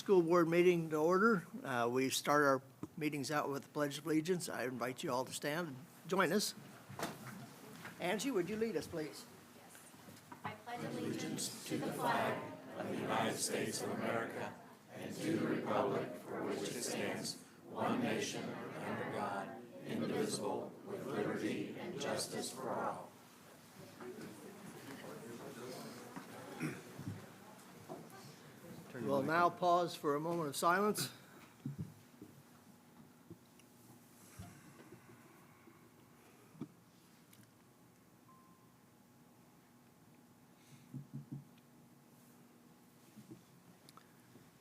school board meeting to order. We start our meetings out with the Pledge of Allegiance. I invite you all to stand and join us. Angie, would you lead us, please? I pledge allegiance to the flag of the United States of America and to the republic for which it stands, one nation under God, indivisible, with liberty and justice for all. We'll now pause for a moment of silence.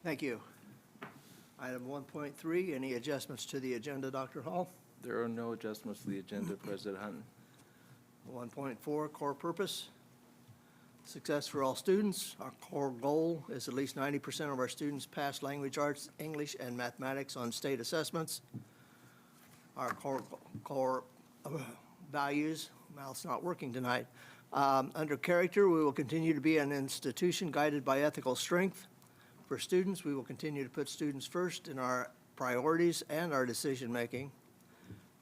Thank you. Item 1.3, any adjustments to the agenda, Dr. Hall? There are no adjustments to the agenda, President Hunt. 1.4, core purpose. Success for all students. Our core goal is at least 90% of our students pass language arts, English, and mathematics on state assessments. Our core values, mouth's not working tonight. Under character, we will continue to be an institution guided by ethical strength. For students, we will continue to put students first in our priorities and our decision-making.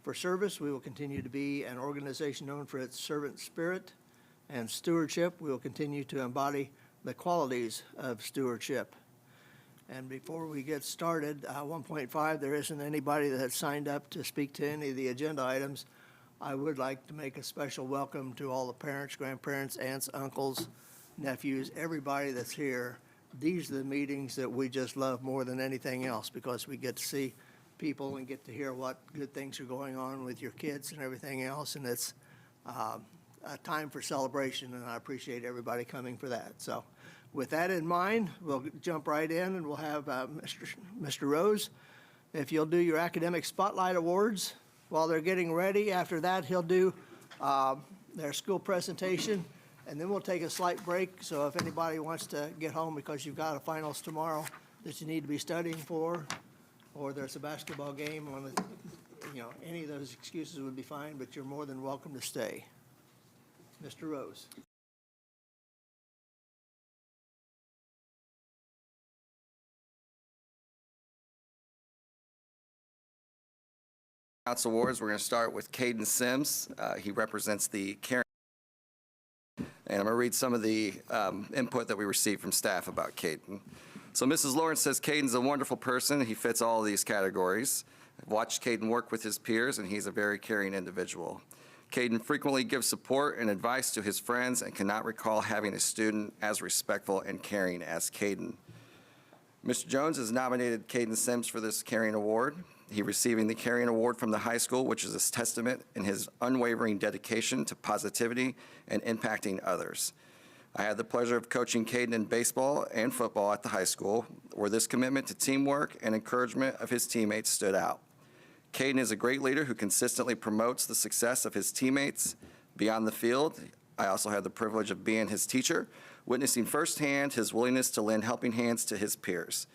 For service, we will continue to be an organization known for its servant spirit and stewardship. We will continue to embody the qualities of stewardship. And before we get started, 1.5, there isn't anybody that signed up to speak to any of the agenda items. I would like to make a special welcome to all the parents, grandparents, aunts, uncles, nephews, everybody that's here. These are the meetings that we just love more than anything else because we get to see people and get to hear what good things are going on with your kids and everything else. And it's a time for celebration, and I appreciate everybody coming for that. So with that in mind, we'll jump right in, and we'll have Mr. Rose. If you'll do your academic spotlight awards while they're getting ready. After that, he'll do their school presentation, and then we'll take a slight break. So if anybody wants to get home because you've got a finals tomorrow that you need to be studying for, or there's a basketball game on the, any of those excuses would be fine, but you're more than welcome to stay. Mr. Rose. Council Awards, we're going to start with Caden Sims. He represents the Caring. And I'm going to read some of the input that we received from staff about Caden. So Mrs. Lawrence says Caden's a wonderful person. He fits all of these categories. I've watched Caden work with his peers, and he's a very caring individual. Caden frequently gives support and advice to his friends and cannot recall having a student as respectful and caring as Caden. Mr. Jones has nominated Caden Sims for this Caring Award. He receiving the Caring Award from the high school, which is a testament in his unwavering dedication to positivity and impacting others. I had the pleasure of coaching Caden in baseball and football at the high school, where this commitment to teamwork and encouragement of his teammates stood out. Caden is a great leader who consistently promotes the success of his teammates beyond the field. I also had the privilege of being his teacher, witnessing firsthand his willingness to lend helping hands to his peers.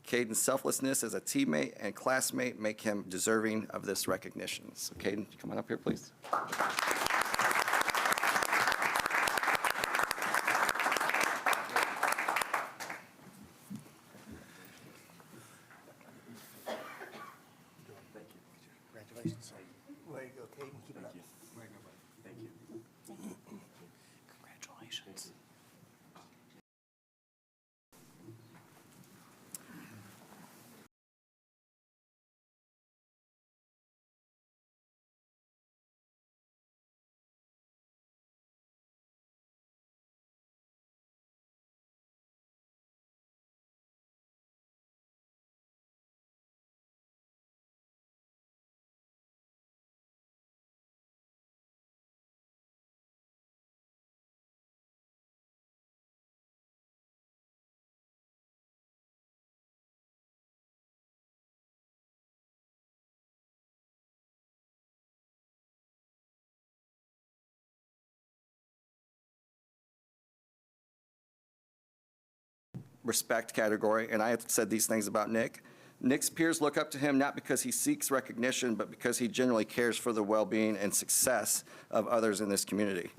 Caden's selflessness as a teammate and classmate make him deserving of this recognition. So Caden, come on up here, please. Congratulations. Way to go, Caden. Keep it up. Thank you. Congratulations. Respect category, and I have said these things about Nick. Nick's peers look up to him not because he seeks recognition, but because he genuinely cares for the well-being and success of others in this community.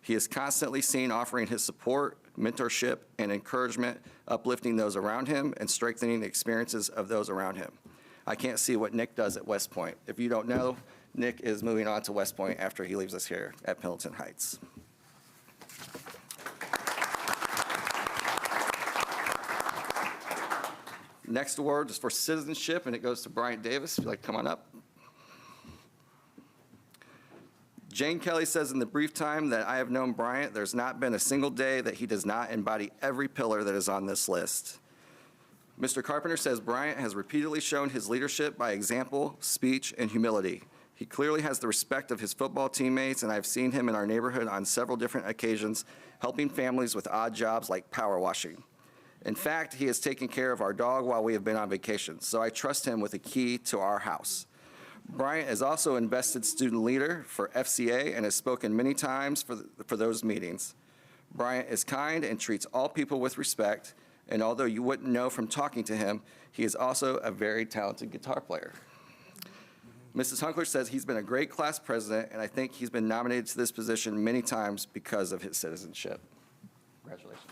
He is constantly seen offering his support mentorship, and encouragement, uplifting those around him and strengthening the experiences of those around him. I can't see what Nick does at West Point. If you don't know, Nick is moving on to West Point after he leaves us here at Pendleton Heights. Next award is for citizenship, and it goes to Bryant Davis. If you'd like to come on up. Jane Kelly says, in the brief time that I have known Bryant, there's not been a single day that he does not embody every pillar that is on this list. Mr. Carpenter says Bryant has repeatedly shown his leadership by example, speech, and humility. He clearly has the respect of his football teammates, and I've seen him in our neighborhood on several different occasions, helping families with odd jobs like power washing. In fact, he has taken care of our dog while we have been on vacation, so I trust him with the key to our house. Bryant is also an invested student leader for FCA and has spoken many times for those meetings. Bryant is kind and treats all people with respect, and although you wouldn't know from talking to him, he is also a very talented guitar player. Mrs. Hunkler says he's been a great class president, and I think he's been nominated to this position many times because of his citizenship. Congratulations.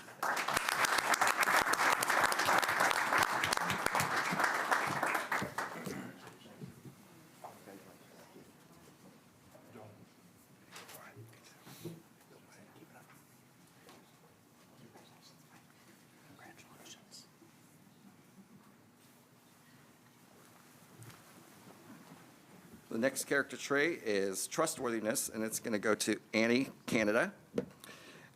The next character trait is trustworthiness, and it's going to go to Annie, Canada.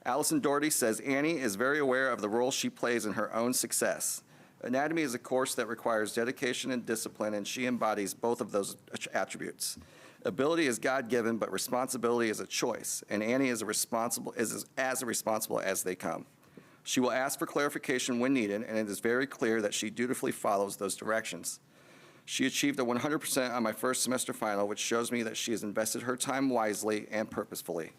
Allison Doherty says Annie is very aware of the role she plays in her own success. Anatomy is a course that requires dedication and discipline, and she embodies both of those attributes. Ability is God-given, but responsibility is a choice, and Annie is as responsible as they come. She will ask for clarification when needed, and it is very clear that she dutifully follows those directions. She achieved a 100% on my first semester final, which shows me that she has invested her time wisely and purposefully.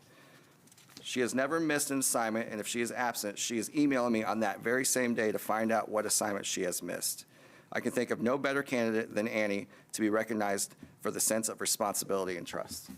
She has never missed an assignment, and if she is absent, she is emailing me on that very same day to find out what assignment she has missed. I can think of no better candidate than Annie to be recognized for the sense of responsibility and trust.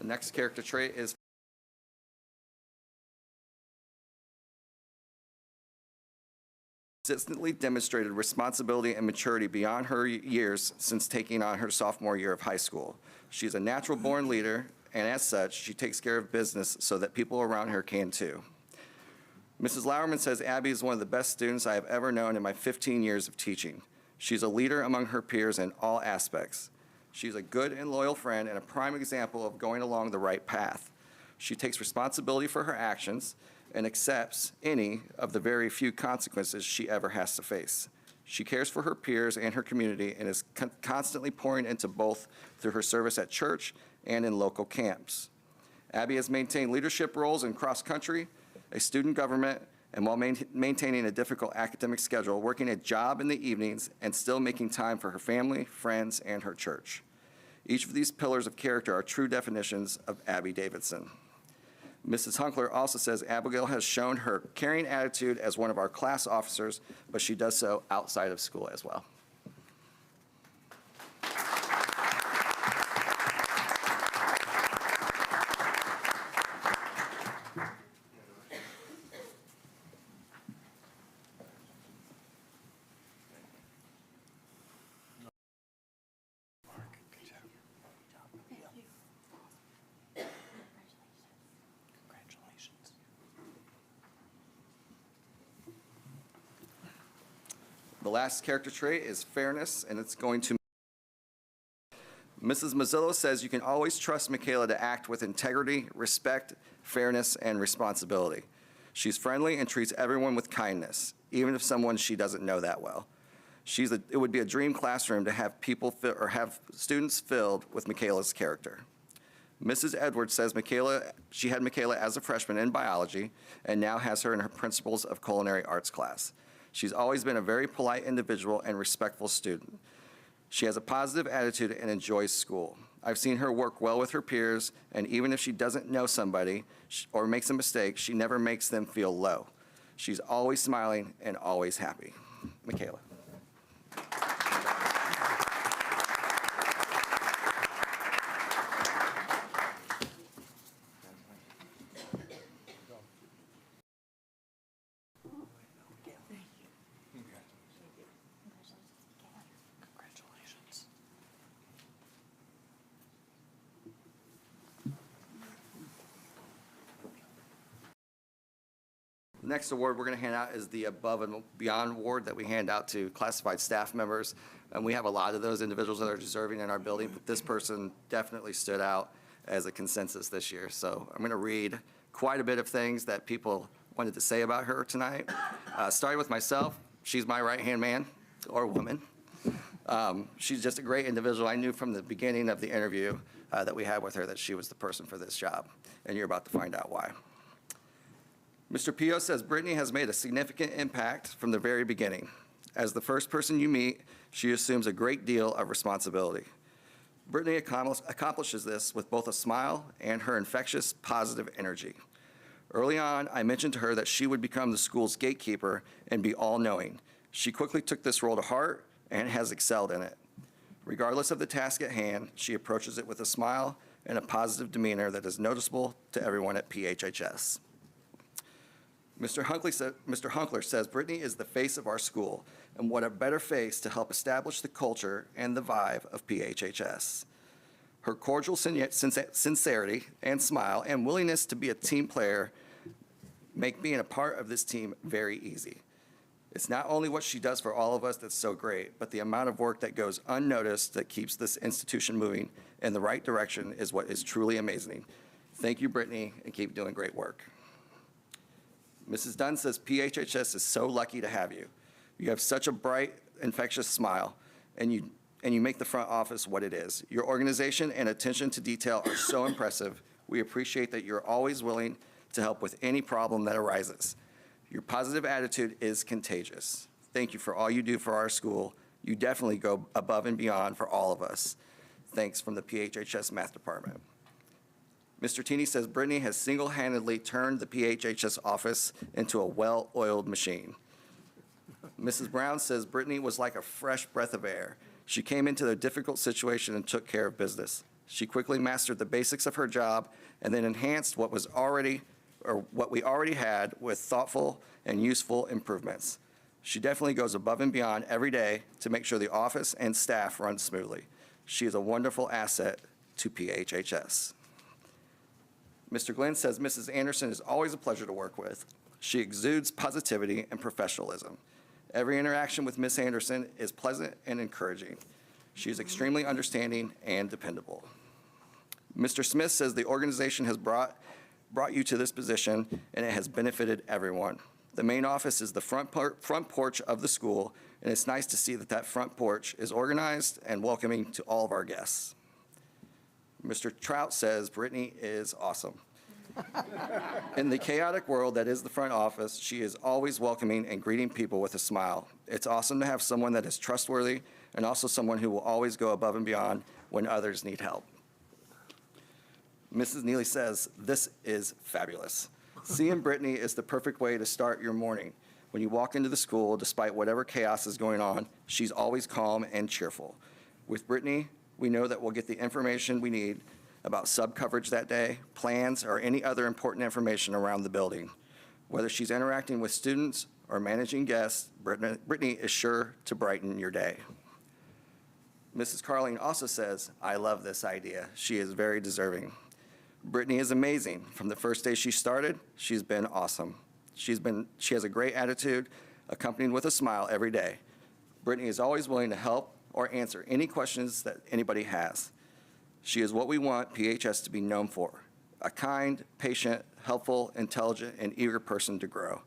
The next character trait is consistently demonstrated responsibility and maturity beyond her years since taking on her sophomore year of high school. She's a natural-born leader, and as such, she takes care of business so that people around her can too. Mrs. Lauerman says Abby is one of the best students I have ever known in my 15 years of teaching. She's a leader among her peers in all aspects. She's a good and loyal friend and a prime example of going along the right path. She takes responsibility for her actions and accepts any of the very few consequences she ever has to face. She cares for her peers and her community and is constantly pouring into both through her service at church and in local camps. Abby has maintained leadership roles in cross-country, a student government, and while maintaining a difficult academic schedule, working a job in the evenings and still making time for her family, friends, and her church. Each of these pillars of character are true definitions of Abby Davidson. Mrs. Hunkler also says Abigail has shown her caring attitude as one of our class officers, but she does so outside of school as well. The last character trait is fairness, and it's going to Mrs. Mazzillo says you can always trust Michaela to act with integrity, respect, fairness, and responsibility. She's friendly and treats everyone with kindness, even if someone she doesn't know that well. It would be a dream classroom to have have students filled with Michaela's character. Mrs. Edwards says she had Michaela as a freshman in biology and now has her in her Principles of Culinary Arts class. She's always been a very polite individual and respectful student. She has a positive attitude and enjoys school. I've seen her work well with her peers, and even if she doesn't know somebody or makes a mistake, she never makes them feel low. She's always smiling and always happy. Michaela. The next award we're going to hand out is the Above and Beyond Award that we hand out to classified staff members. And we have a lot of those individuals that are deserving in our building, but this person definitely stood out as a consensus this year. So I'm going to read quite a bit of things that people wanted to say about her tonight. Starting with myself, she's my right-hand man or woman. She's just a great individual. I knew from the beginning of the interview that we had with her that she was the person for this job, and you're about to find out why. Mr. Pio says Brittany has made a significant impact from the very beginning. As the first person you meet, she assumes a great deal of responsibility. Brittany accomplishes this with both a smile and her infectious, positive energy. Early on, I mentioned to her that she would become the school's gatekeeper and be all-knowing. She quickly took this role to heart and has excelled in it. Regardless of the task at hand, she approaches it with a smile and a positive demeanor that is noticeable to everyone at PHHS. Mr. Hunkler says Brittany is the face of our school, and what a better face to help establish the culture and the vibe of PHHS. Her cordial sincerity and smile and willingness to be a team player make being a part of this team very easy. It's not only what she does for all of us that's so great, but the amount of work that goes unnoticed that keeps this institution moving in the right direction is what is truly amazing. Thank you, Brittany, and keep doing great work. Mrs. Dunn says PHHS is so lucky to have you. You have such a bright, infectious smile, and you make the front office what it is. Your organization and attention to detail are so impressive. We appreciate that you're always willing to help with any problem that arises. Your positive attitude is contagious. Thank you for all you do for our school. You definitely go above and beyond for all of us. Thanks from the PHHS Math Department. Mr. Tini says Brittany has single-handedly turned the PHHS office into a well-oiled machine. Mrs. Brown says Brittany was like a fresh breath of air. She came into a difficult situation and took care of business. She quickly mastered the basics of her job and then enhanced what we already had with thoughtful and useful improvements. She definitely goes above and beyond every day to make sure the office and staff run smoothly. She is a wonderful asset to PHHS. Mr. Glenn says Mrs. Anderson is always a pleasure to work with. She exudes positivity and professionalism. Every interaction with Ms. Anderson is pleasant and encouraging. She is extremely understanding and dependable. Mr. Smith says the organization has brought you to this position, and it has benefited everyone. The main office is the front porch of the school, and it's nice to see that front porch is organized and welcoming to all of our guests. Mr. Trout says Brittany is awesome. In the chaotic world that is the front office, she is always welcoming and greeting people with a smile. It's awesome to have someone that is trustworthy and also someone who will always go above and beyond when others need help. Mrs. Neely says, this is fabulous. Seeing Brittany is the perfect way to start your morning. When you walk into the school, despite whatever chaos is going on, she's always calm and cheerful. With Brittany, we know that we'll get the information we need about sub-coverage that day, plans, or any other important information around the building. Whether she's interacting with students or managing guests, Brittany is sure to brighten your day. Mrs. Carling also says, I love this idea. She is very deserving. Brittany is amazing. From the first day she started, she's been awesome. She has a great attitude, accompanied with a smile every day. Brittany is always willing to help or answer any questions that anybody has. She is what we want PHS to be known for, a kind, patient, helpful, intelligent, and eager person to grow.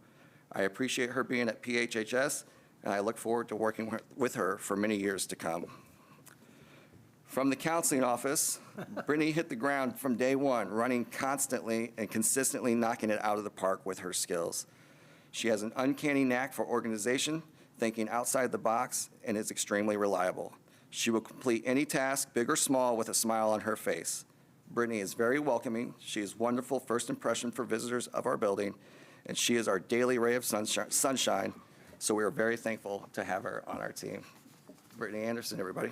I appreciate her being at PHHS, and I look forward to working with her for many years to come. From the counseling office, Brittany hit the ground from day one, running constantly and consistently knocking it out of the park with her skills. She has an uncanny knack for organization, thinking outside the box, and is extremely reliable. She will complete any task, big or small, with a smile on her face. Brittany is very welcoming. She is wonderful first impression for visitors of our building, and she is our daily ray of sunshine, so we are very thankful to have her on our team. Brittany Anderson, everybody.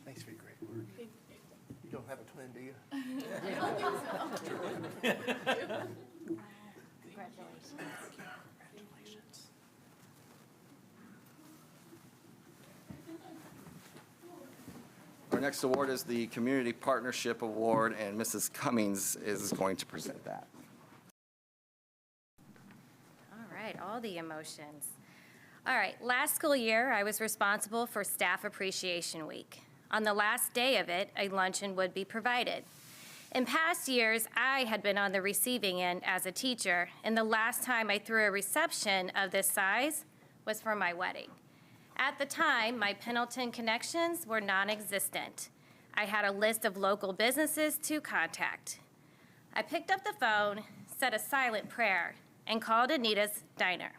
Thanks for your great work. You don't have a twin, do you? Congratulations. Our next award is the Community Partnership Award, and Mrs. Cummings is going to present that. All right, all the emotions. All right, last school year, I was responsible for Staff Appreciation Week. On the last day of it, a luncheon would be provided. In past years, I had been on the receiving end as a teacher, and the last time I threw a reception of this size was for my wedding. At the time, my Pendleton connections were non-existent. I had a list of local businesses to contact. I picked up the phone, said a silent prayer, and called Anita's Diner.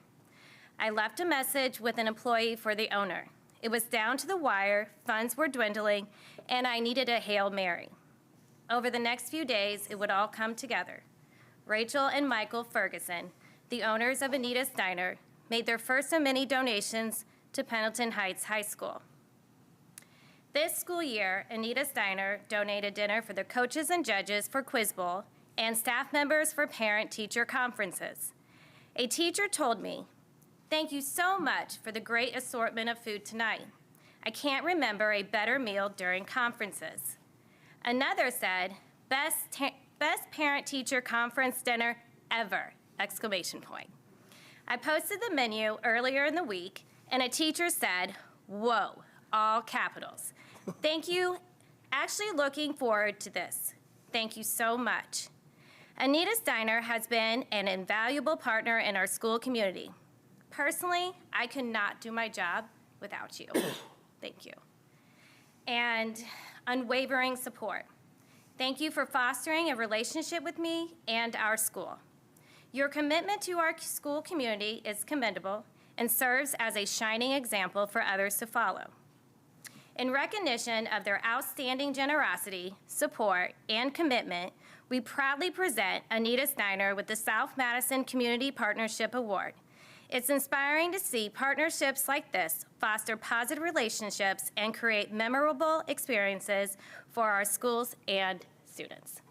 I left a message with an employee for the owner. It was down to the wire, funds were dwindling, and I needed a Hail Mary. Over the next few days, it would all come together. Rachel and Michael Ferguson, the owners of Anita's Diner, made their first of many donations to Pendleton Heights High School. This school year, Anita's Diner donated dinner for the coaches and judges for Quiz Bowl and staff members for parent-teacher conferences. A teacher told me, "Thank you so much for the great assortment of food tonight. I can't remember a better meal during conferences." Another said, best parent-teacher conference dinner ever, exclamation point. I posted the menu earlier in the week, and a teacher said, "Whoa," all capitals. "Thank you. Actually looking forward to this. Thank you so much." Anita's Diner has been an invaluable partner in our school community. Personally, I could not do my job without you. Thank you. And unwavering support. Thank you for fostering a relationship with me and our school. Your commitment to our school community is commendable and serves as a shining example for others to follow. In recognition of their outstanding generosity, support, and commitment, we proudly present Anita's Diner with the South Madison Community Partnership Award. It's inspiring to see partnerships like this foster positive relationships and create memorable experiences for our schools and students.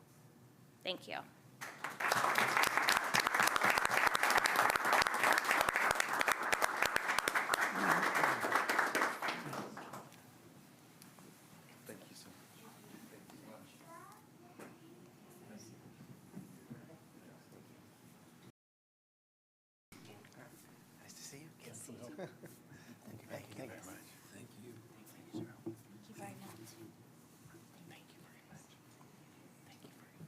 Thank you. Thank you so much. Nice to see you. Good to see you. Thank you. Thank you very much. Thank you. Thank you, sir. Thank you very much. Thank you very much. Thank you very much.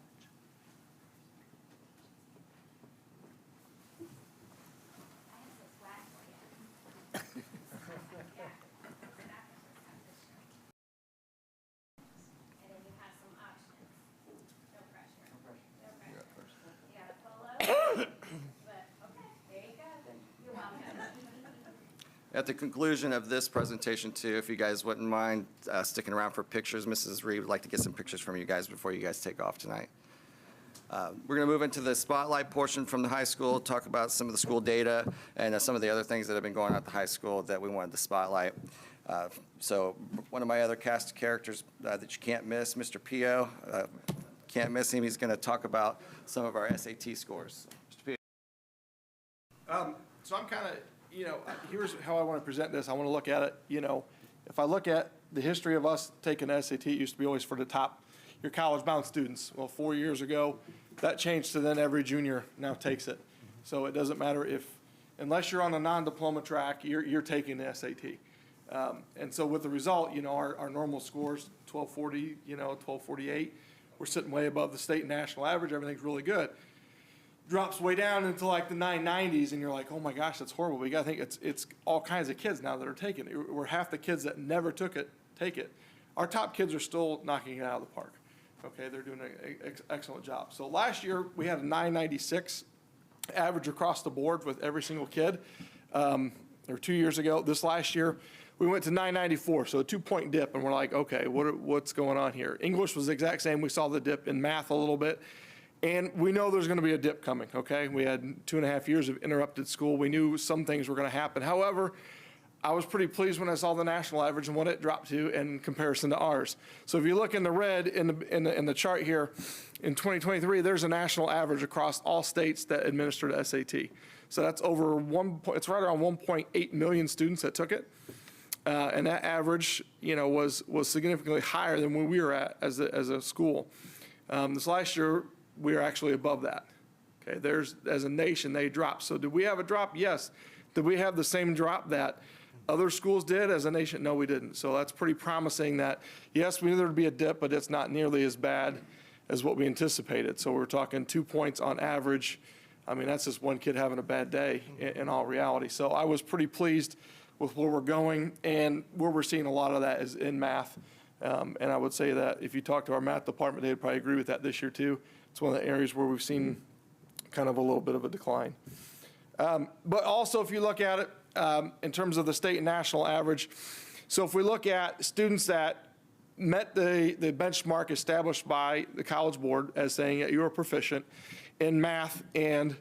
And then you have some options. No pressure. No pressure. You got a polo? But, okay, there you go. You're welcome. At the conclusion of this presentation, too, if you guys wouldn't mind sticking around for pictures, Mrs. Reed would like to get some pictures from you guys before you guys take off tonight. We're going to move into the spotlight portion from the high school, talk about some of the school data and some of the other things that have been going on at the high school that we wanted to spotlight. So one of my other cast characters that you can't miss, Mr. Pio, can't miss him. He's going to talk about some of our SAT scores. Mr. Pio. So I'm kind of, here's how I want to present this. I want to look at it, if I look at the history of us taking SAT, it used to be always for the top, your college-bound students. Well, 4 years ago, that changed to then every junior now takes it. So it doesn't matter unless you're on a non-diploma track, you're taking the SAT. And so with the result, our normal scores, 1240, 1248, we're sitting way above the state and national average. Everything's really good. Drops way down into like the 990s, and you're like, oh my gosh, that's horrible. We got to think it's all kinds of kids now that are taking it. We're half the kids that never took it, take it. Our top kids are still knocking it out of the park. Okay, they're doing an excellent job. So last year, we had a 996 average across the board with every single kid. Or 2 years ago, this last year, we went to 994, so a 2-point dip, and we're like, okay, what's going on here? English was the exact same. We saw the dip in math a little bit, and we know there's going to be a dip coming, okay? We had 2.5 years of interrupted school. We knew some things were going to happen. However, I was pretty pleased when I saw the national average and what it dropped to in comparison to ours. So if you look in the red in the chart here, in 2023, there's a national average across all states that administered SAT. So that's it's right around 1.8 million students that took it. And that average, was significantly higher than where we were at as a school. This last year, we were actually above that. Okay, as a nation, they dropped. So did we have a drop? Yes. Did we have the same drop that other schools did as a nation? No, we didn't. So that's pretty promising that, yes, we knew there would be a dip, but it's not nearly as bad as what we anticipated. So we're talking 2 points on average. I mean, that's just one kid having a bad day in all reality. So I was pretty pleased with where we're going, and where we're seeing a lot of that is in math. And I would say that if you talk to our math department, they'd probably agree with that this year too. It's one of the areas where we've seen kind of a little bit of a decline. But also, if you look at it in terms of the state and national average, so if we look at students that met the benchmark established by the College Board as saying that you are proficient in math and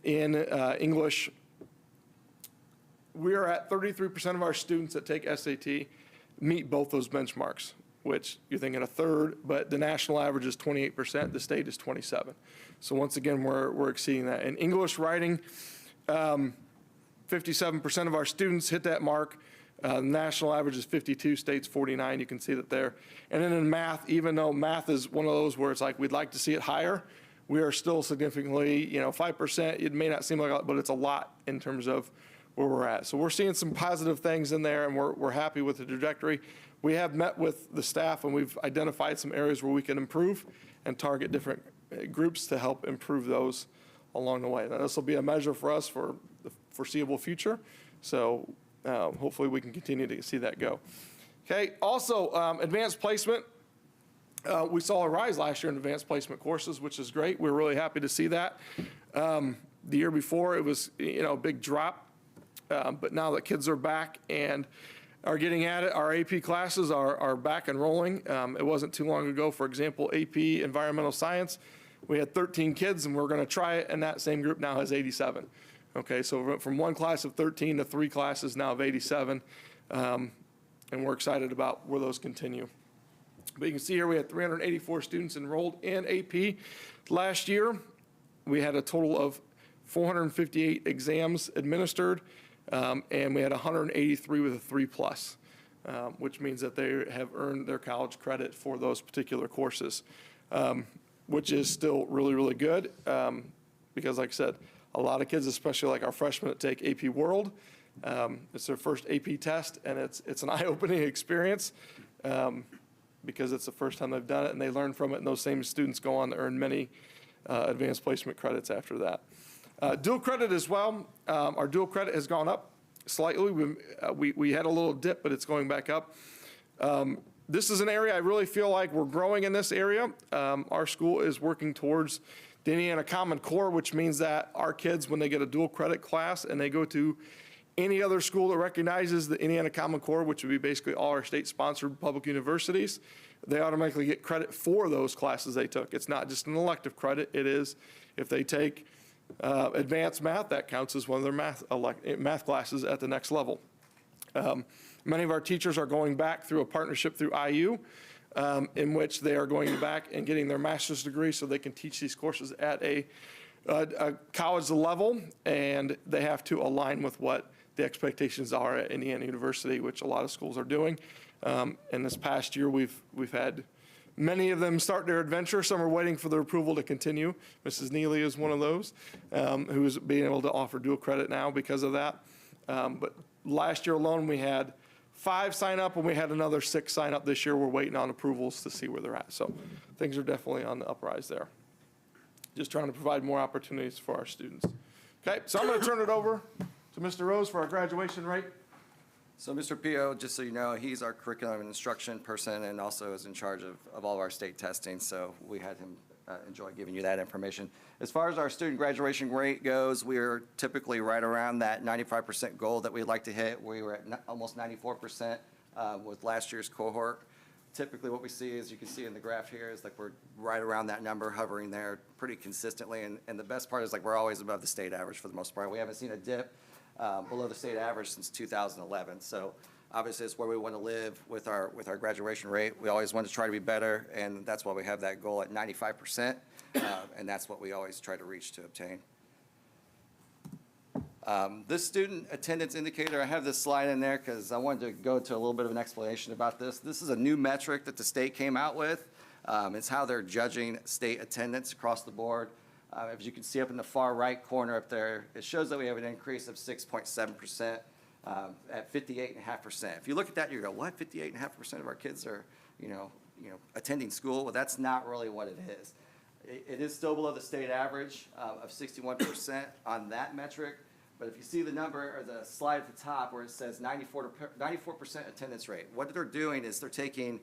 in English, we are at 33% of our students that take SAT meet both those benchmarks, which you're thinking a third, but the national average is 28%, the state is 27%. So once again, we're exceeding that. In English writing, 57% of our students hit that mark. National average is 52, state's 49, you can see that there. And then in math, even though math is one of those where it's like we'd like to see it higher, we are still significantly, 5%, it may not seem like a lot, but it's a lot in terms of where we're at. So we're seeing some positive things in there, and we're happy with the trajectory. We have met with the staff, and we've identified some areas where we can improve and target different groups to help improve those along the way. Now, this will be a measure for us for the foreseeable future, so hopefully we can continue to see that go. Okay, also advanced placement. We saw a rise last year in advanced placement courses, which is great. We're really happy to see that. The year before, it was a big drop. But now that kids are back and are getting at it, our AP classes are back and rolling. It wasn't too long ago, for example, AP Environmental Science, we had 13 kids, and we're going to try it, and that same group now has 87. Okay, so from one class of 13 to 3 classes now of 87, and we're excited about where those continue. But you can see here we had 384 students enrolled in AP last year. We had a total of 458 exams administered. And we had 183 with a 3+, which means that they have earned their college credit for those particular courses, which is still really, really good. Because like I said, a lot of kids, especially like our freshmen that take AP World, it's their first AP test, and it's an eye-opening experience because it's the first time they've done it, and they learn from it, and those same students go on to earn many advanced placement credits after that. Dual credit as well. Our dual credit has gone up slightly. We had a little dip, but it's going back up. This is an area I really feel like we're growing in this area. Our school is working towards the Indiana Common Core, which means that our kids, when they get a dual credit class and they go to any other school that recognizes the Indiana Common Core, which would be basically all our state-sponsored public universities, they automatically get credit for those classes they took. It's not just an elective credit. It is, if they take advanced math, that counts as one of their math classes at the next level. Many of our teachers are going back through a partnership through IU, in which they are going back and getting their master's degree so they can teach these courses at a college level, and they have to align with what the expectations are at Indiana University, which a lot of schools are doing. And this past year, we've had many of them start their adventure. Some are waiting for their approval to continue. Mrs. Neely is one of those who is being able to offer dual credit now because of that. But last year alone, we had 5 sign up, and we had another 6 sign up this year. We're waiting on approvals to see where they're at. So things are definitely on the uprise there. Just trying to provide more opportunities for our students. Okay, so I'm going to turn it over to Mr. Rose for our graduation rate. So Mr. Pio, just so you know, he's our curriculum and instruction person and also is in charge of all of our state testing. So we had him enjoy giving you that information. As far as our student graduation rate goes, we're typically right around that 95% goal that we'd like to hit. We were at almost 94% with last year's cohort. Typically what we see, as you can see in the graph here, is like we're right around that number, hovering there pretty consistently. And the best part is like we're always above the state average for the most part. We haven't seen a dip below the state average since 2011. So obviously it's where we want to live with our graduation rate. We always want to try to be better, and that's why we have that goal at 95%, and that's what we always try to reach to obtain. This student attendance indicator, I have this slide in there because I wanted to go into a little bit of an explanation about this. This is a new metric that the state came out with. It's how they're judging state attendance across the board. As you can see up in the far right corner up there, it shows that we have an increase of 6.7% at 58.5%. If you look at that, you go, what? 58.5% of our kids are, attending school? Well, that's not really what it is. It is still below the state average of 61% on that metric. But if you see the number or the slide at the top where it says 94% attendance rate, what they're doing is they're taking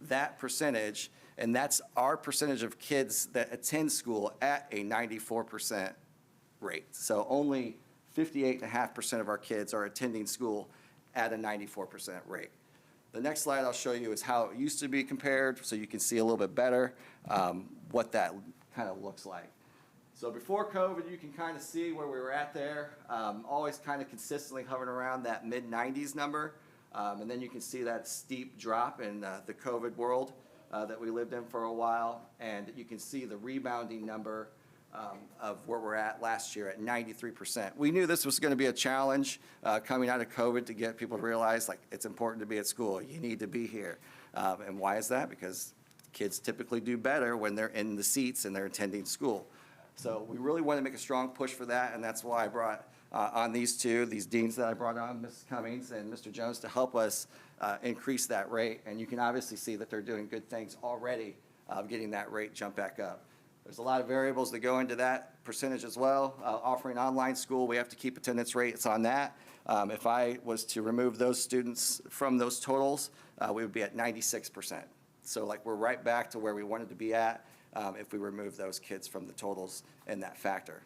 that percentage, and that's our percentage of kids that attend school at a 94% rate. So only 58.5% of our kids are attending school at a 94% rate. The next slide I'll show you is how it used to be compared, so you can see a little bit better what that kind of looks like. So before COVID, you can kind of see where we were at there, always kind of consistently hovering around that mid-90s number. And then you can see that steep drop in the COVID world that we lived in for a while. And you can see the rebounding number of where we're at last year at 93%. We knew this was going to be a challenge coming out of COVID to get people to realize, like, it's important to be at school. You need to be here. And why is that? Because kids typically do better when they're in the seats and they're attending school. So we really want to make a strong push for that, and that's why I brought on these deans that I brought on, Mrs. Cummings and Mr. Jones, to help us increase that rate. And you can obviously see that they're doing good things already of getting that rate jump back up. There's a lot of variables that go into that percentage as well. Offering online school, we have to keep attendance rates on that. If I was to remove those students from those totals, we would be at 96%. So like we're right back to where we wanted to be at if we remove those kids from the totals in that factor.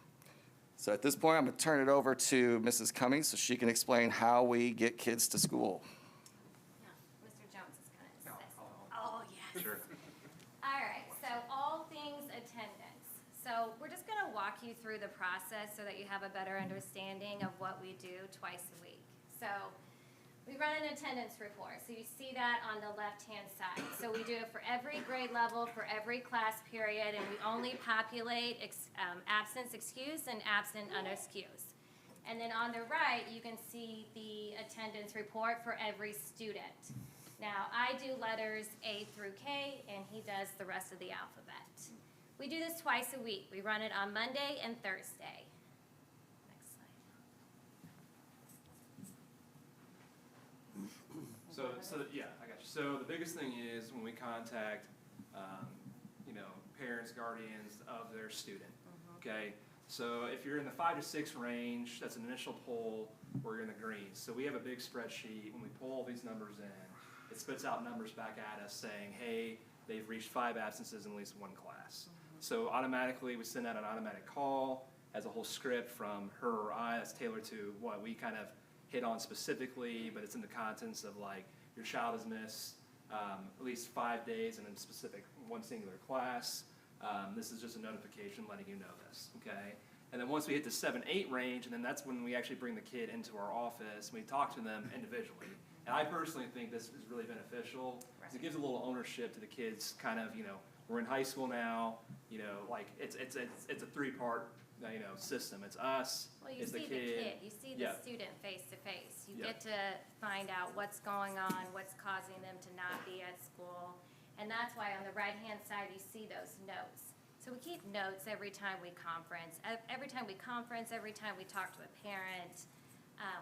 So at this point, I'm going to turn it over to Mrs. Cummings so she can explain how we get kids to school. Yeah, Mr. Jones is going to say. Oh, yes. Sure. All right, so all things attendance. So we're just going to walk you through the process so that you have a better understanding of what we do twice a week. So we run an attendance report, so you see that on the left-hand side. So we do it for every grade level, for every class period, and we only populate absence excused and absent unexcused. And then on the right, you can see the attendance report for every student. Now, I do letters A through K, and he does the rest of the alphabet. We do this twice a week. We run it on Monday and Thursday. So yeah, I got you. So the biggest thing is when we contact, parents, guardians of their student, okay? So if you're in the 5 to 6 range, that's an initial poll where you're in the green. So we have a big spreadsheet. When we pull all these numbers in, it spits out numbers back at us saying, hey, they've reached 5 absences in at least one class. So automatically, we send out an automatic call as a whole script from her or I that's tailored to what we kind of hit on specifically, but it's in the contents of like, your child has missed at least 5 days in a specific one singular class. This is just a notification letting you know this, okay? And then once we hit the 7-8 range, and then that's when we actually bring the kid into our office, and we talk to them individually. And I personally think this is really beneficial, because it gives a little ownership to the kids, kind of, we're in high school now, like it's a 3-part system. It's us, Well, you it's see the kid. you see the student face to face. You get to find out what's going on, what's causing them to not be at school. And that's why on the right-hand side, you see those notes. So we keep notes every time we conference. Every time we conference, every time we talk to a parent,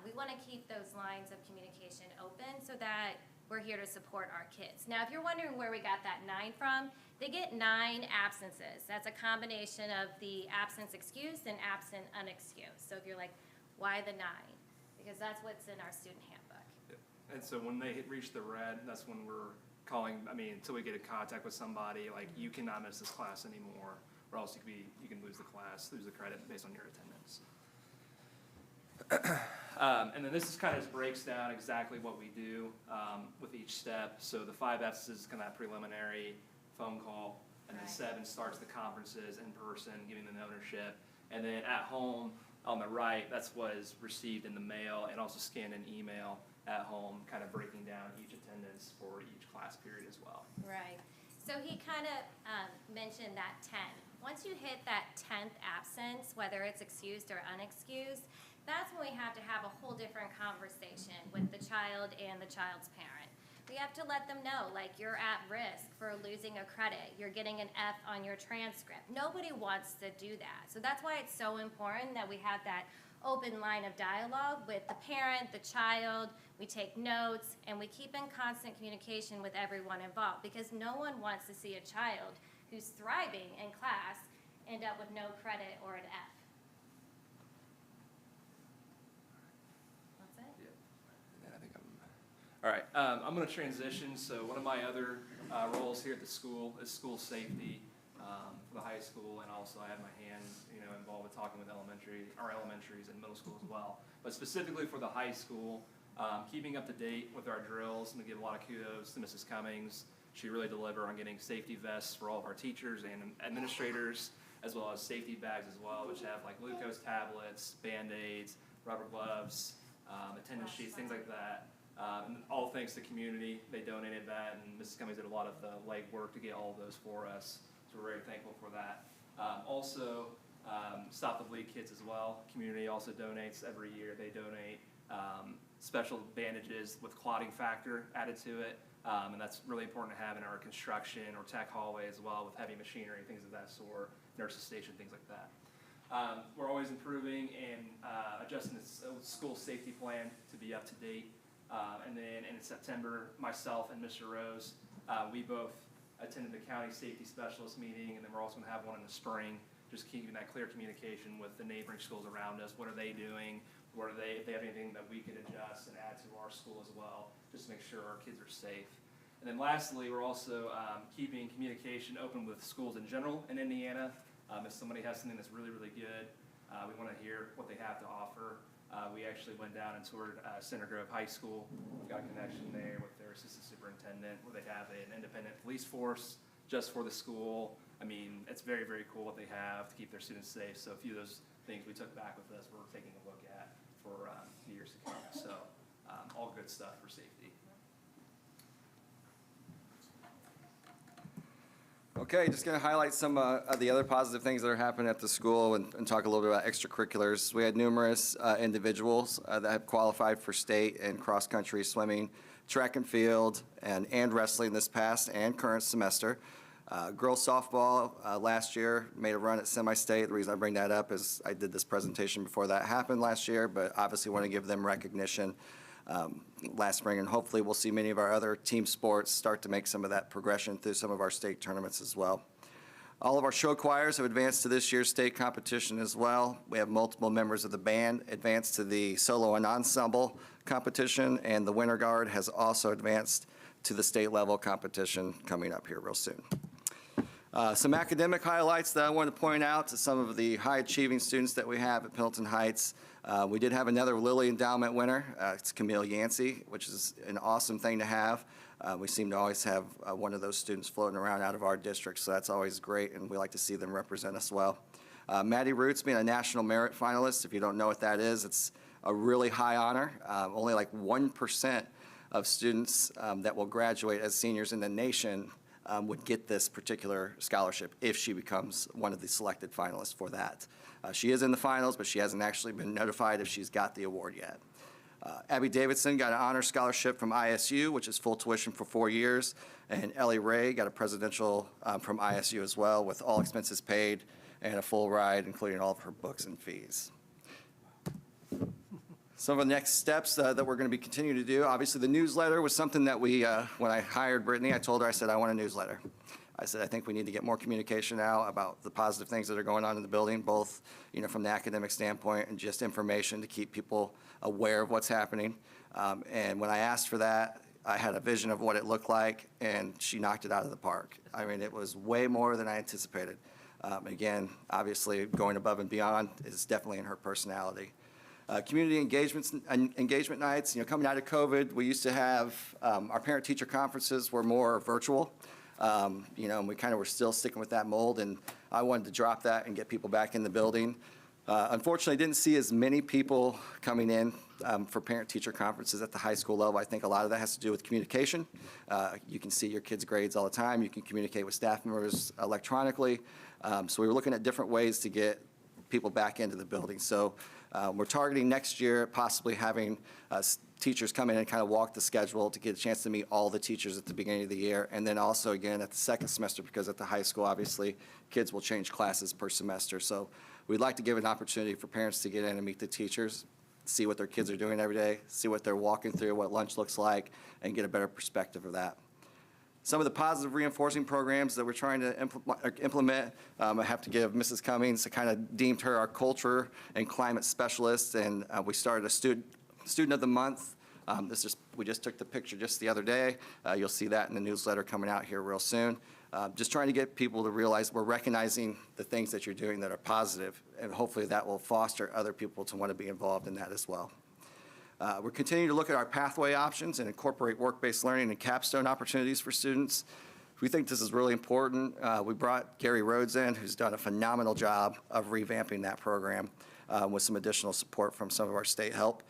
We want to keep those lines of communication open so that we're here to support our kids. Now, if you're wondering where we got that 9 from, they get 9 absences. That's a combination of the absence excused and absent unexcused. So if you're like, why the 9? Because that's what's in our student handbook. And so when they reach the red, that's when we're calling, until we get in contact with somebody, like, you cannot miss this class anymore, or else you can lose the class, lose the credit based on your attendance. And then this is kind of just breaks down exactly what we do with each step. So the 5 F's is kind of that preliminary phone call, and then Right. 7 starts the conferences in person, giving them ownership. And then at home, on the right, that's what is received in the mail and also scanned in email at home, kind of breaking down each attendance for each class period as well. Right. So he kind of mentioned that 10. Once you hit that 10th absence, whether it's excused or unexcused, that's when we have to have a whole different conversation with the child and the child's parent. We have to let them know, like, you're at risk for losing a credit. You're getting an F on your transcript. Nobody wants to do that. So that's why it's so important that we have that open line of dialogue with the parent, the child. We take notes, and we keep in constant communication with everyone involved, because no one wants to see a child who's thriving in class end up with no credit or an F. That's it? Yeah, I think all right, I'm going to transition. So one of my other roles here at the school is school safety for the high school, and also I have my hand, involved with talking with elementaries and middle school as well. But specifically for the high school, keeping up to date with our drills, and to give a lot of kudos to Mrs. Cummings. She really delivered on getting safety vests for all of our teachers and administrators, as well as safety bags as well, which have like glucose tablets, Band-Aids, rubber gloves, attendance sheets, things like that. And all thanks to the community, they donated that, and Mrs. Cummings did a lot of the legwork to get all of those for us. So we're very thankful for that. Also, Stop the Bleed Kids as well. Community also donates every year. They donate special bandages with clotting factor added to it. And that's really important to have in our construction or tech hallway as well, with heavy machinery, things of that sort, nurses station, things like that. We're always improving and adjusting the school safety plan to be up to date. And then in September, myself and Mr. Rose, we both attended the county safety specialist meeting, and then we're also going to have one in the spring, just keeping that clear communication with the neighboring schools around us. What are they doing? If they have anything that we can adjust and add to our school as well, just to make sure our kids are safe. And then lastly, we're also keeping communication open with schools in general in Indiana. If somebody has something that's really, really good, we want to hear what they have to offer. We actually went down and toured Center Grove High School. We got a connection there with their assistant superintendent, where they have an independent police force just for the school. It's very, very cool what they have to keep their students safe. So a few of those things we took back with us, we're taking a look at for years to come. So all good stuff for safety. Okay, just going to highlight some of the other positive things that are happening at the school and talk a little bit about extracurriculars. We had numerous individuals that have qualified for state and cross-country swimming, track and field, and wrestling this past and current semester. Girls softball last year made a run at semi-state. The reason I bring that up is I did this presentation before that happened last year, but obviously want to give them recognition last spring, and hopefully we'll see many of our other team sports start to make some of that progression through some of our state tournaments as well. All of our show choirs have advanced to this year's state competition as well. We have multiple members of the band advanced to the solo and ensemble competition, and the Winter Guard has also advanced to the state level competition coming up here real soon. Some academic highlights that I want to point out to some of the high achieving students that we have at Pendleton Heights. We did have another Lilly Endowment winner. It's Camille Yancey, which is an awesome thing to have. We seem to always have one of those students floating around out of our district, so that's always great, and we like to see them represent us well. Maddie Roots being a National Merit Finalist. If you don't know what that is, it's a really high honor. Only like 1% of students that will graduate as seniors in the nation would get this particular scholarship if she becomes one of the selected finalists for that. She is in the finals, but she hasn't actually been notified if she's got the award yet. Abby Davidson got an honor scholarship from ISU, which is full tuition for 4 years, and Ellie Ray got a presidential from ISU as well, with all expenses paid and a full ride, including all of her books and fees. Some of the next steps that we're going to be continuing to do, obviously the newsletter was something that we, when I hired Brittany, I told her, I said, I want a newsletter. I said, I think we need to get more communication out about the positive things that are going on in the building, both, from the academic standpoint and just information to keep people aware of what's happening. And when I asked for that, I had a vision of what it looked like, and she knocked it out of the park. I mean, it was way more than I anticipated. Again, obviously, going above and beyond is definitely in her personality. Community engagement nights, coming out of COVID, we used to have, our parent-teacher conferences were more virtual. And we kind of were still sticking with that mold, and I wanted to drop that and get people back in the building. Unfortunately, didn't see as many people coming in for parent-teacher conferences at the high school level. I think a lot of that has to do with communication. You can see your kids' grades all the time. You can communicate with staff members electronically. So we were looking at different ways to get people back into the building. So we're targeting next year possibly having teachers come in and kind of walk the schedule to get a chance to meet all the teachers at the beginning of the year. And then also again at the second semester, because at the high school, obviously, kids will change classes per semester. So we'd like to give an opportunity for parents to get in and meet the teachers, see what their kids are doing every day, see what they're walking through, what lunch looks like, and get a better perspective of that. Some of the positive reinforcing programs that we're trying to implement, I have to give Mrs. Cummings, I kind of deemed her our culture and climate specialist, and we started a student of the month. We just took the picture just the other day. You'll see that in the newsletter coming out here real soon. Just trying to get people to realize we're recognizing the things that you're doing that are positive, and hopefully that will foster other people to want to be involved in that as well. We're continuing to look at our pathway options and incorporate work-based learning and capstone opportunities for students. We think this is really important. We brought Gary Rhodes in, who's done a phenomenal job of revamping that program with some additional support from some of our state help.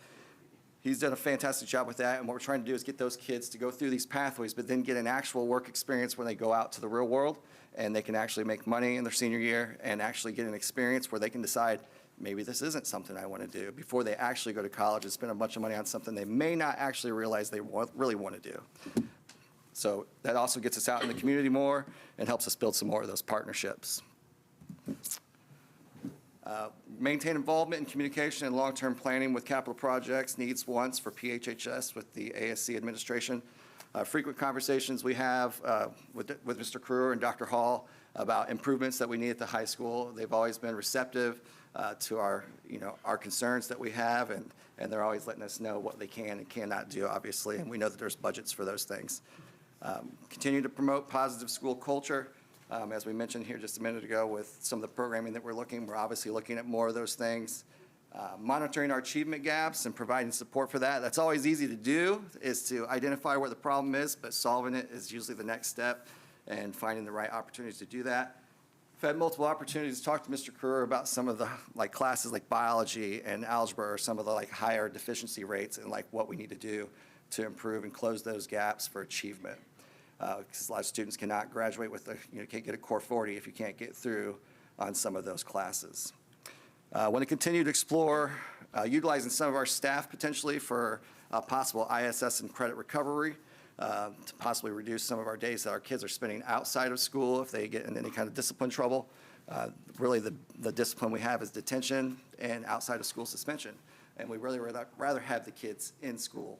He's done a fantastic job with that, and what we're trying to do is get those kids to go through these pathways, but then get an actual work experience when they go out to the real world, and they can actually make money in their senior year and actually get an experience where they can decide, maybe this isn't something I want to do, before they actually go to college and spend a bunch of money on something they may not actually realize they really want to do. So that also gets us out in the community more and helps us build some more of those partnerships. Maintain involvement in communication and long-term planning with capital projects, needs, wants for PHHS with the ASC administration. Frequent conversations we have with Mr. Kruer and Dr. Hall about improvements that we need at the high school. They've always been receptive to our concerns that we have, and they're always letting us know what they can and cannot do, obviously, and we know that there's budgets for those things. Continue to promote positive school culture. As we mentioned here just a minute ago with some of the programming that we're obviously looking at more of those things. Monitoring our achievement gaps and providing support for that. That's always easy to do, is to identify where the problem is, but solving it is usually the next step, and finding the right opportunities to do that. I've had multiple opportunities to talk to Mr. Kruer about some of the classes like biology and algebra, or some of the higher deficiency rates, and what we need to do to improve and close those gaps for achievement. Because a lot of students cannot graduate with can't get a core 40 if you can't get through on some of those classes. Want to continue to explore utilizing some of our staff potentially for possible ISS and credit recovery, to possibly reduce some of our days that our kids are spending outside of school if they get in any kind of discipline trouble. Really the discipline we have is detention and outside of school suspension. And we really rather have the kids in school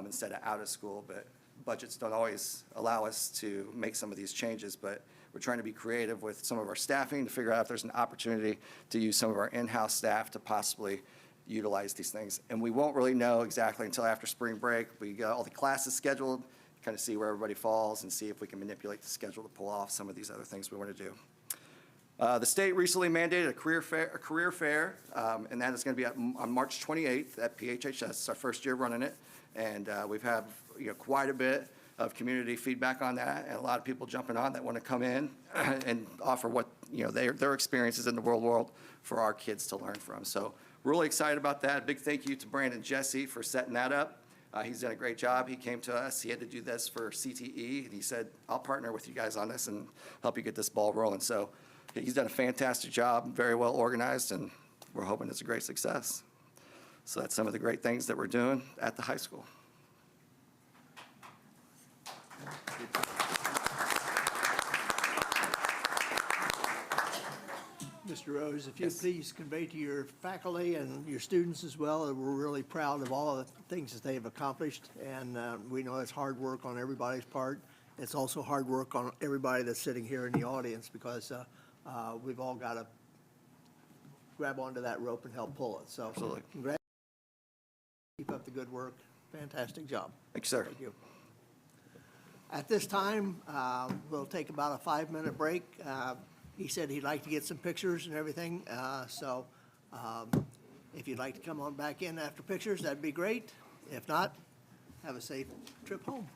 instead of out of school, but budgets don't always allow us to make some of these changes, but we're trying to be creative with some of our staffing to figure out if there's an opportunity to use some of our in-house staff to possibly utilize these things. And we won't really know exactly until after spring break. We got all the classes scheduled, kind of see where everybody falls and see if we can manipulate the schedule to pull off some of these other things we want to do. The state recently mandated a career fair, and that is going to be on March 28th at PHHS. It's our first year running it, and we've had quite a bit of community feedback on that, and a lot of people jumping on that want to come in and offer what their experiences in the real world for our kids to learn from. So really excited about that. Big thank you to Brandon Jesse for setting that up. He's done a great job. He came to us. He had to do this for CTE, and he said, I'll partner with you guys on this and help you get this ball rolling. So he's done a fantastic job, very well organized, and we're hoping it's a great success. So that's some of the great things that we're doing at the high school. Mr. Rose, if you Yes. please convey to your faculty and your students as well, that we're really proud of all of the things that they've accomplished. And we know it's hard work on everybody's part. It's also hard work on everybody that's sitting here in the audience because we've all got to grab onto that rope and help pull it. So Absolutely. congrats. Keep up the good work. Fantastic job. Thank you, sir. Thank you. At this time, we'll take about a 5-minute break. He said he'd like to get some pictures and everything, so if you'd like to come on back in after pictures, that'd be great. If not, have a safe trip home.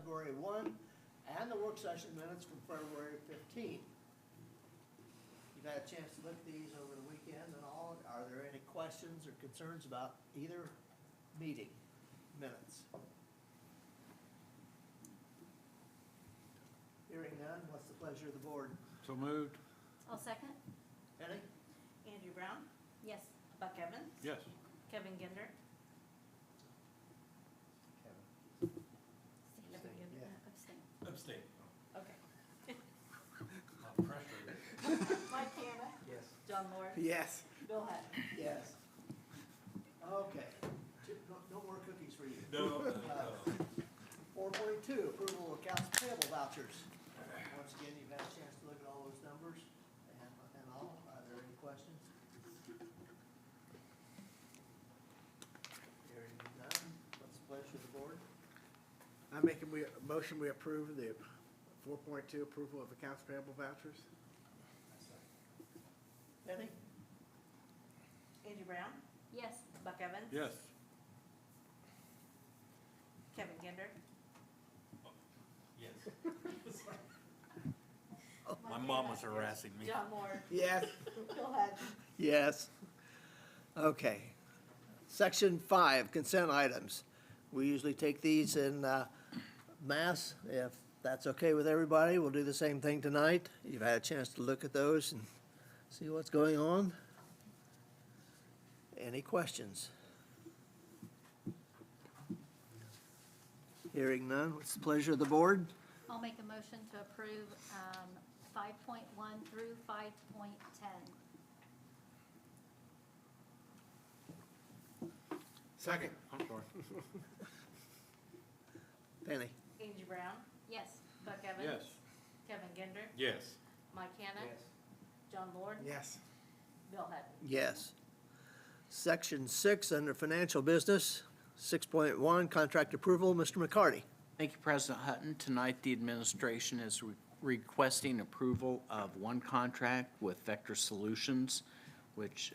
February 1, and the work session minutes from February 15. You've had a chance to look at these over the weekend and all. Are there any questions or concerns about either meeting minutes? Hearing none, what's the pleasure of the board? So moved. I'll second. Penny? Andrew Brown, Yes. Buck Evans, Yes. Kevin Ginder, Abstain. Abstain. okay. Pressure. Mike Canna, Yes. John Lord, Yes. Bill Hatton. Yes. Okay. No more cookies for you. No. 4.2, approval of accounts payable vouchers. Once again, you've had a chance to look at all those numbers and all. Are there any questions? Hearing none, what's the pleasure of the board? I make a motion we approve the 4.2 approval of accounts payable vouchers. Penny? Andrew Brown, Yes. Buck Evans. Yes. Kevin Ginder, Yes. My mom was harassing me. John Lord, Yes. Bill Hatton. Yes. Okay. Section 5, consent items. We usually take these in mass. If that's okay with everybody, we'll do the same thing tonight. You've had a chance to look at those and see what's going on. Any questions? Hearing none, what's the pleasure of the board? I'll make a motion to approve 5.1 through 5.10. Second. I'm sorry. Penny? Andrew Brown, Yes. Buck Evans. Yes. Kevin Ginder, Yes. Mike Canna. John Lord, Yes. Bill Hatton. Yes. Section 6, under financial business, 6.1, contract approval, Mr. McCarty. Thank you, President Hutton. Tonight, the administration is requesting approval of one contract with Vector Solutions, which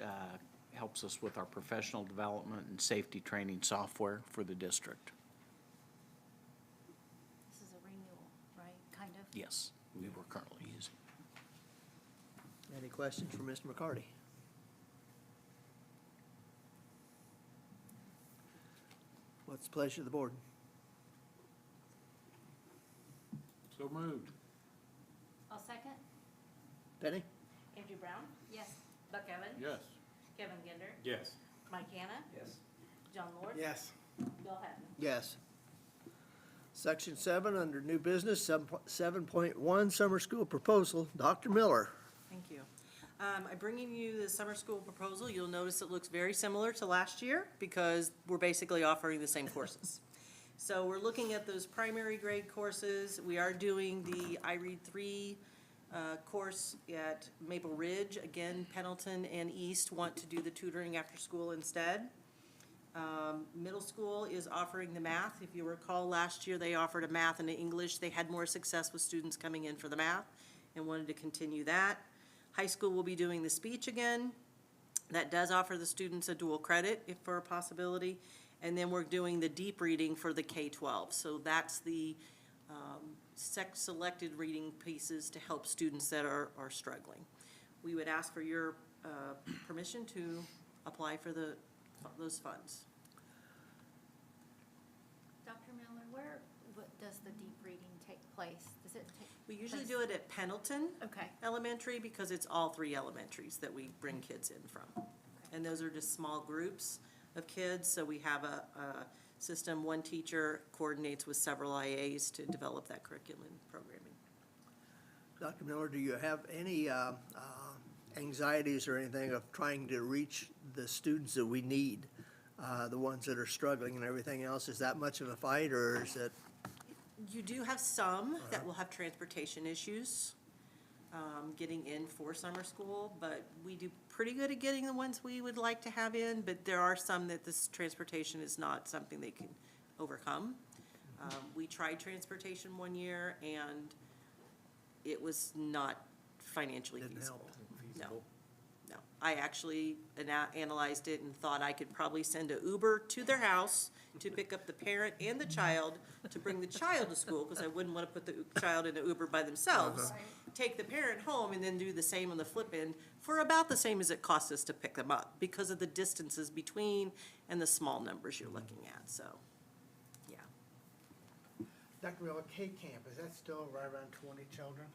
helps us with our professional development and safety training software for the district. This is a renewal, right? Kind of? Yes, we were currently using. Any questions for Mr. McCarty? What's the pleasure of the board? So moved. I'll second. Penny? Andrew Brown, Yes. Buck Evans. Yes. Kevin Ginder, Yes. Mike Canna. Yes. John Lord. Yes. Bill Hatton. Yes. Section 7, under new business, 7.1, summer school proposal, Dr. Miller. Thank you. I'm bringing you the summer school proposal. You'll notice it looks very similar to last year because we're basically offering the same courses. So we're looking at those primary grade courses. We are doing the I Read 3 course at Maple Ridge. Again, Pendleton and East want to do the tutoring after school instead. Middle school is offering the math. If you recall, last year they offered a math and an English. They had more success with students coming in for the math and wanted to continue that. High school will be doing the speech again. That does offer the students a dual credit if for a possibility. And then we're doing the deep reading for the K-12. So that's the selected reading pieces to help students that are struggling. We would ask for your permission to apply for those funds. Dr. Miller, what does the deep reading take place? Does it take? We usually place- do it at Pendleton Okay. Elementary because it's all three elementaries that we bring kids in from. And those are just small groups of kids, so we have a system, one teacher coordinates with several IAs to develop that curriculum programming. Dr. Miller, do you have any anxieties or anything of trying to reach the students that we need, the ones that are struggling and everything else? Is that much of a fight, or is it? You do have some that will have transportation issues getting in for summer school, but we do pretty good at getting the ones we would like to have in, but there are some that this transportation is not something they can overcome. We tried transportation one year, and it was not financially Didn't feasible. help. No, no. I actually analyzed it and thought I could probably send an Uber to their house to pick up the parent and the child, to bring the child to school, because I wouldn't want to put the child in an Uber by themselves. Take the parent home and then do the same on the flip end for about the same as it costs us to pick them up, because of the distances between and the small numbers you're looking at, so, yeah. Dr. Miller, K-Camp, is that still right around 20 children?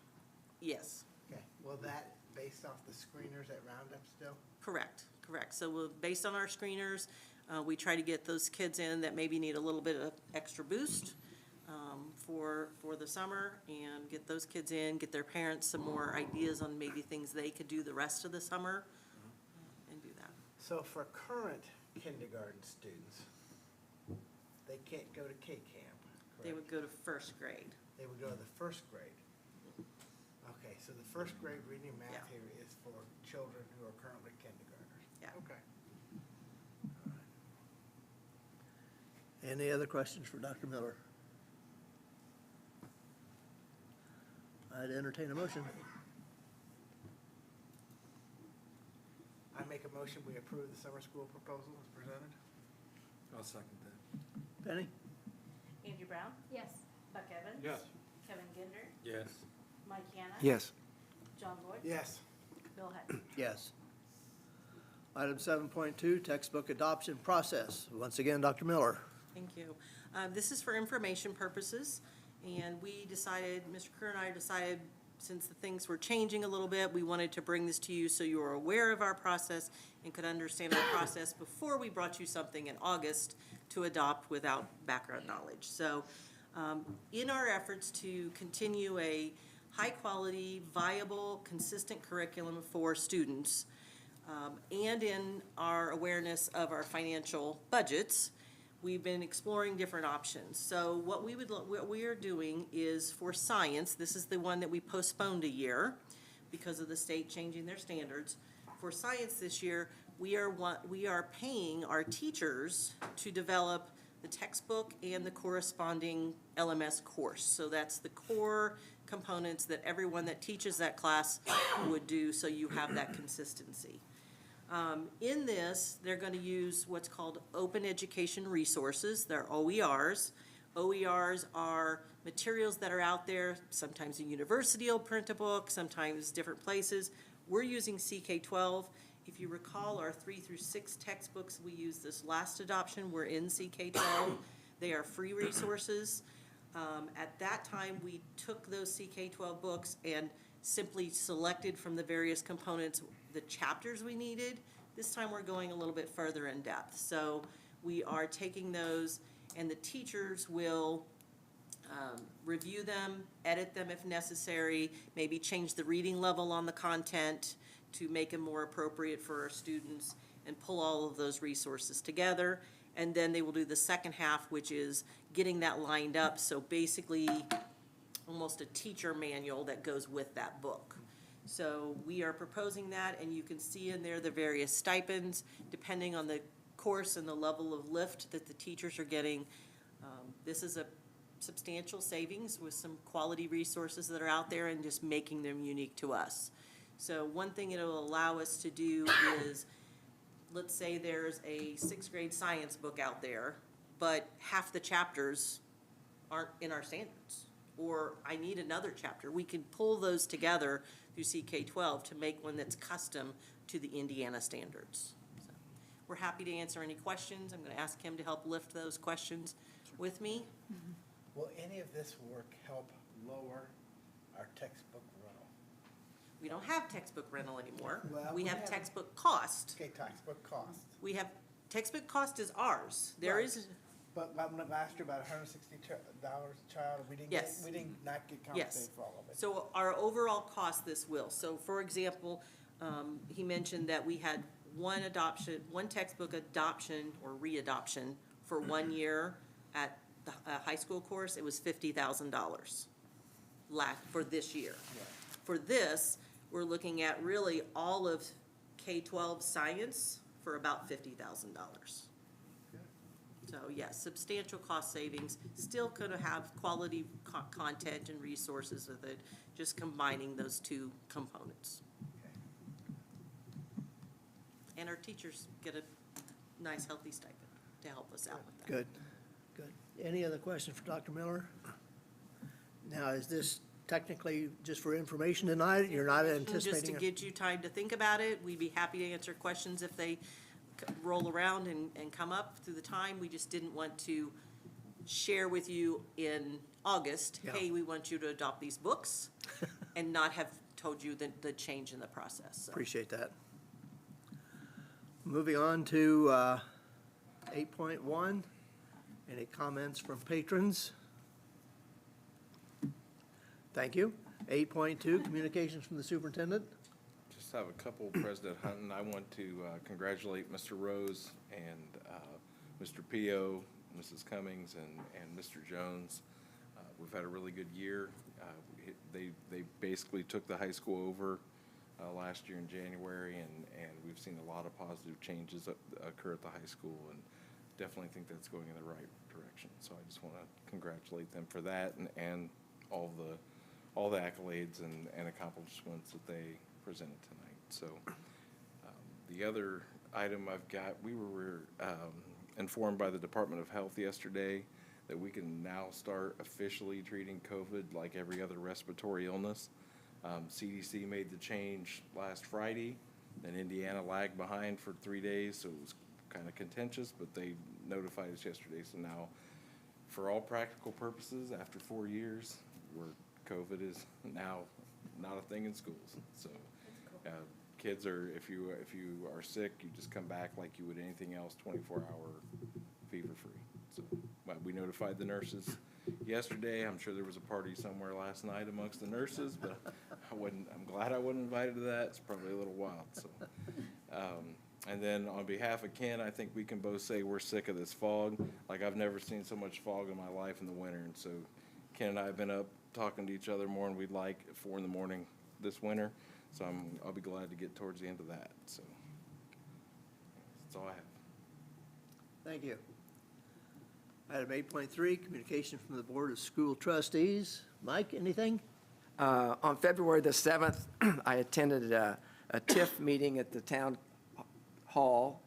Yes. Okay, will that, based off the screeners at Roundup still? Correct. So based on our screeners, we try to get those kids in that maybe need a little bit of extra boost for the summer, and get those kids in, get their parents some more ideas on maybe things they could do the rest of the summer, and do that. So for current kindergarten students, they can't go to K-Camp, They correct? would go to first grade. They would go to the first grade. Okay, so the first grade reading and math Yeah. here is for children who are currently kindergartners? Yeah. Okay. Any other questions for Dr. Miller? I'd entertain a motion. I make a motion, we approve the summer school proposal as presented. I'll second that. Penny? Angie Brown? Yes. Buck Evans? Yes. Kevin Ginder? Yes. Mike Hanna? Yes. John Lord? Yes. Bill Hutton? Yes. Item 7.2, textbook adoption process. Once again, Dr. Miller. Thank you. This is for information purposes, and we decided, Mr. Kerr and I decided, since the things were changing a little bit, we wanted to bring this to you so you are aware of our process and could understand our process before we brought you something in August to adopt without background knowledge. So, in our efforts to continue a high-quality, viable, consistent curriculum for students, and in our awareness of our financial budgets, we've been exploring different options. So what we are doing is for science, this is the one that we postponed a year because of the state changing their standards. For science this year, we are paying our teachers to develop the textbook and the corresponding LMS course. So that's the core components that everyone that teaches that class would do, so you have that consistency. In this, they're going to use what's called open education resources. They're OERs. OERs are materials that are out there. Sometimes a university will print a book, sometimes different places. We're using CK12. If you recall, our 3 through 6 textbooks we used this last adoption were in CK12. They are free resources. At that time, we took those CK12 books and simply selected from the various components the chapters we needed. This time we're going a little bit further in depth. So we are taking those, and the teachers will review them, edit them if necessary, maybe change the reading level on the content to make them more appropriate for our students, and pull all of those resources together. And then they will do the second half, which is getting that lined up. So basically, almost a teacher manual that goes with that book. So we are proposing that, and you can see in there the various stipends, depending on the course and the level of lift that the teachers are getting. This is a substantial savings with some quality resources that are out there and just making them unique to us. So one thing it'll allow us to do is, let's say there's a 6th grade science book out there, but half the chapters aren't in our standards, or I need another chapter. We can pull those together through CK12 to make one that's custom to the Indiana standards. So we're happy to answer any questions. I'm going to ask him to help lift those questions with me. Will any of this work help lower our textbook rental? We don't have textbook rental anymore. Well, We we have have- textbook cost. Okay, textbook cost. We have, textbook cost is ours. There Right. is, But last year, about $160 a child, we didn't get, Yes. we didn't not get yes. compensated for all of it. So our overall cost, this will. So for example, he mentioned that we had one textbook adoption or readoption for 1 year at the high school course. It was $50,000 for this year. For this, we're looking at really all of K-12 science for about $50,000. So yes, substantial cost savings, still could have quality content and resources with it, just combining those two components. and our teachers get a nice, healthy stipend to help us out with that. Good, good. Any other questions for Dr. Miller? Now, is this technically just for information tonight? You're not Just to anticipating? give you time to think about it. We'd be happy to answer questions if they roll around and come up through the time. We just didn't want to share with you in August, Yeah. hey, we want you to adopt these books, and not have told you the change in the process. So, Appreciate that. Moving on to 8.1. Any comments from patrons? Thank you. 8.2, communications from the superintendent. Just have a couple, President Hunton. I want to congratulate Mr. Rose and Mr. Pio, Mrs. Cummings, and Mr. Jones. We've had a really good year. They basically took the high school over last year in January, and we've seen a lot of positive changes occur at the high school, and definitely think that's going in the right direction. So I just want to congratulate them for that, and all the accolades and accomplishments that they presented tonight. So the other item I've got, we were informed by the Department of Health yesterday that we can now start officially treating COVID like every other respiratory illness. CDC made the change last Friday, and Indiana lagged behind for 3 days, so it was kind of contentious, but they notified us yesterday. So now, for all practical purposes, after 4 years, COVID is now not a thing in schools. So kids are, if you are sick, you just come back like you would anything else, 24-hour fever-free. So we notified the nurses yesterday. I'm sure there was a party somewhere last night amongst the nurses, but I'm glad I wasn't invited to that. It's probably a little wild. So, and then on behalf of Ken, I think we can both say we're sick of this fog. Like, I've never seen so much fog in my life in the winter. And so Ken and I have been up talking to each other more than we'd like at 4 in the morning this winter. So I'll be glad to get towards the end of that. So that's all I have. Thank you. Item 8.3, communication from the Board of School Trustees. Mike, anything? On February the 7th, I attended a TIF meeting at the town hall,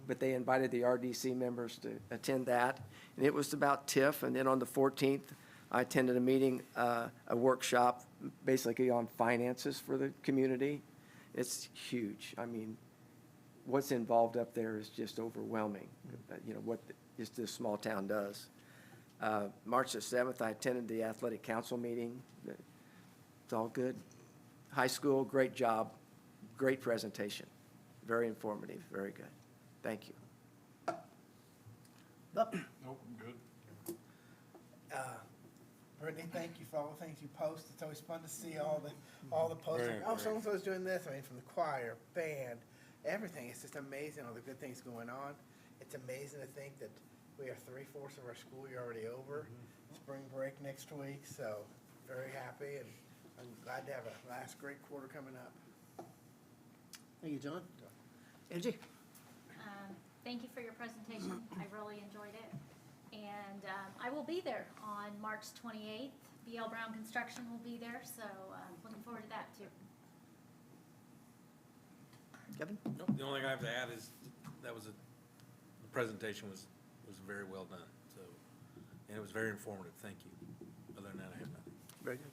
but they invited the RDC members to attend that, and it was about TIF. And then on the 14th, I attended a meeting, a workshop, basically on finances for the community. It's huge. I mean, what's involved up there is just overwhelming, you know, what just this small town does. March the 7th, I attended the athletic council meeting. It's all good. High school, great job, great presentation, very informative, very good. Thank you. Nope, I'm good. Brittany, thank you for all the things you post. It's always fun to see all the posting. Oh, so-and-so's doing this. I mean, from the choir, band, everything. It's just amazing, all the good things going on. It's amazing to think that we are 3/4 of our school year already over. Spring break next week, so very happy, and I'm glad to have a last great quarter coming up. Thank you, John. Angie? Thank you for your presentation. I really enjoyed it. And I will be there on March 28th. BL Brown Construction will be there, so looking forward to that too. Kevin? Nope, the only thing I have to add is the presentation was very well done, so, and it was very informative. Thank you. Other than that, I have nothing. Very good.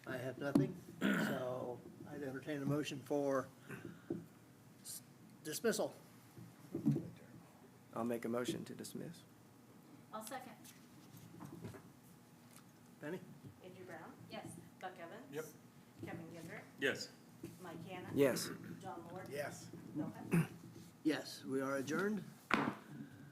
I have nothing, so I'd entertain a motion for dismissal. I'll make a motion to dismiss. I'll second. Penny? Andrew Brown, Yes. Buck Evans. Yep. Kevin Ginder, Yes. Mike Hanna. Yes. John Lord. Yes. Bill Hutton. Yes, we are adjourned.